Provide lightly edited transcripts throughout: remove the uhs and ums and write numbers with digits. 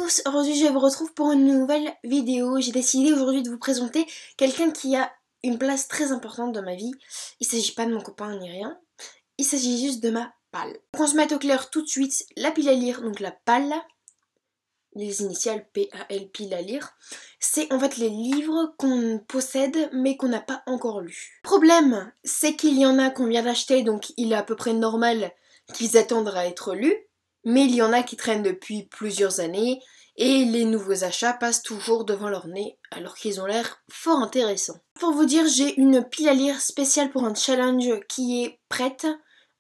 tous, aujourd'hui je vous retrouve pour une nouvelle vidéo. J'ai décidé aujourd'hui de vous présenter quelqu'un qui a une place très importante dans ma vie. Il s'agit pas de mon copain ni rien, il s'agit juste de ma palle. Pour qu'on se mette au clair tout de suite, la pile à lire, donc la palle, les initiales P-A-L, pile à lire, c'est en fait les livres qu'on possède mais qu'on n'a pas encore lus. Le problème, c'est qu'il y en a qu'on vient d'acheter, donc il est à peu près normal qu'ils attendent à être lus. Mais il y en a qui traînent depuis plusieurs années et les nouveaux achats passent toujours devant leur nez alors qu'ils ont l'air fort intéressants. Pour vous dire, j'ai une pile à lire spéciale pour un challenge qui est prête,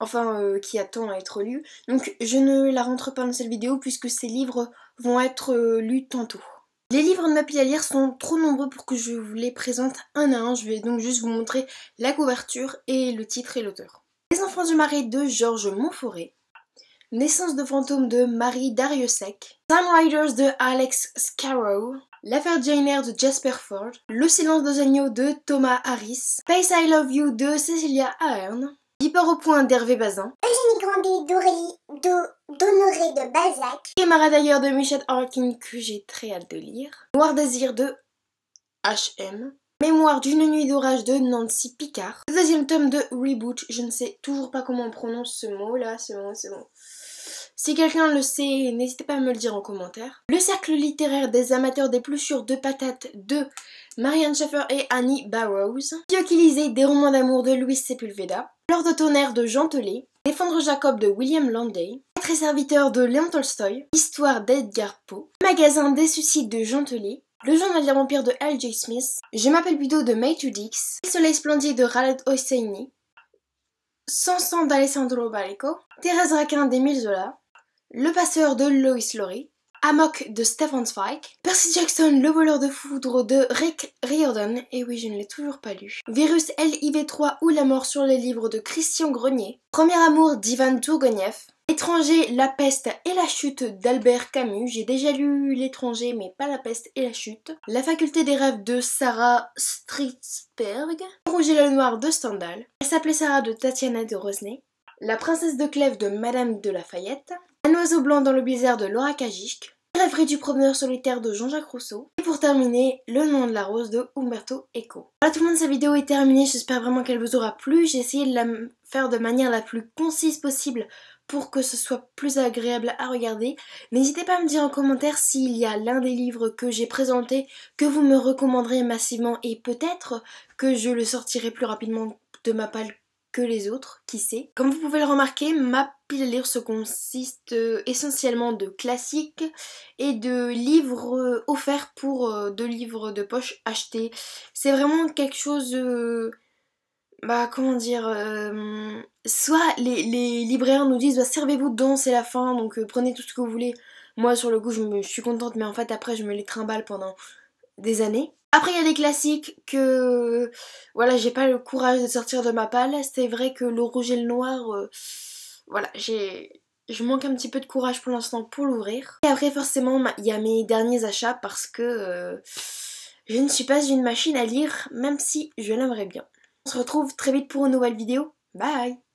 enfin qui attend à être lue. Donc je ne la rentre pas dans cette vidéo puisque ces livres vont être lus tantôt. Les livres de ma pile à lire sont trop nombreux pour que je vous les présente un à un. Je vais donc juste vous montrer la couverture et le titre et l'auteur. Les enfants du marais de Georges Montforêt. Naissance de fantômes de Marie Dariussec, Time Riders de Alex Scarrow, L'affaire Jane Eyre de Jasper Ford, Le silence des agneaux de Thomas Harris, Space I Love You de Cecilia Ahern, Vipère au point d'Hervé Bazin, Eugénie Grandet d'Honoré de Balzac, et Maradailleurs de Michel Harkin que j'ai très hâte de lire, Noir Désir de H.M., Mémoire d'une nuit d'orage de Nancy Picard, le deuxième tome de Reboot, je ne sais toujours pas comment on prononce ce mot là, ce mot. Si quelqu'un le sait, n'hésitez pas à me le dire en commentaire. Le cercle littéraire des amateurs d'épluchures de patates de Marianne Schaeffer et Annie Barrows, Bioquilisé des romans d'amour de Louis Sepulveda, L'heure de tonnerre de Jean Telet, Défendre Jacob de William Landais, Maître et serviteur de Léon Tolstoï, Histoire d'Edgar Poe, Magasin des suicides de Jean Telet, Le journal des vampires de L.J. Smith, Je m'appelle Budo de Matthew Dix, Le soleil splendide de Khaled Hosseini, Sansan d'Alessandro Baricco, Thérèse Raquin d'Émile Zola, Le passeur de Lois Lowry, Amok de Stefan Zweig, Percy Jackson, le voleur de foudre de Rick Riordan, et oui je ne l'ai toujours pas lu, Virus LIV3 ou la mort sur les livres de Christian Grenier, Premier amour d'Ivan Tourguenieff, L'étranger, la peste et la chute d'Albert Camus, j'ai déjà lu L'étranger mais pas la peste et la chute, La faculté des rêves de Sarah Stridsberg, Le rouge et le noir de Stendhal, Elle s'appelait Sarah de Tatiana de Rosnay, La princesse de Clèves de Madame de Lafayette, Un oiseau blanc dans le blizzard de Laura Kajic, Les rêveries du promeneur solitaire de Jean-Jacques Rousseau, et pour terminer, Le nom de la rose de Umberto Eco. Voilà tout le monde, cette vidéo est terminée, j'espère vraiment qu'elle vous aura plu, j'ai essayé de la faire de manière la plus concise possible pour que ce soit plus agréable à regarder. N'hésitez pas à me dire en commentaire s'il y a l'un des livres que j'ai présenté que vous me recommanderez massivement et peut-être que je le sortirai plus rapidement de ma palle que les autres, qui sait. Comme vous pouvez le remarquer, ma pile à lire se consiste essentiellement de classiques et de livres offerts pour de livres de poche achetés. C'est vraiment quelque chose... comment dire, soit les libraires nous disent servez-vous dedans, c'est la fin, donc prenez tout ce que vous voulez. Moi sur le coup je suis contente, mais en fait après je me les trimballe pendant des années. Après il y a des classiques que voilà, j'ai pas le courage de sortir de ma palle. C'est vrai que Le rouge et le noir, voilà, je manque un petit peu de courage pour l'instant pour l'ouvrir. Et après forcément il y a mes derniers achats parce que je ne suis pas une machine à lire, même si je l'aimerais bien. On se retrouve très vite pour une nouvelle vidéo. Bye!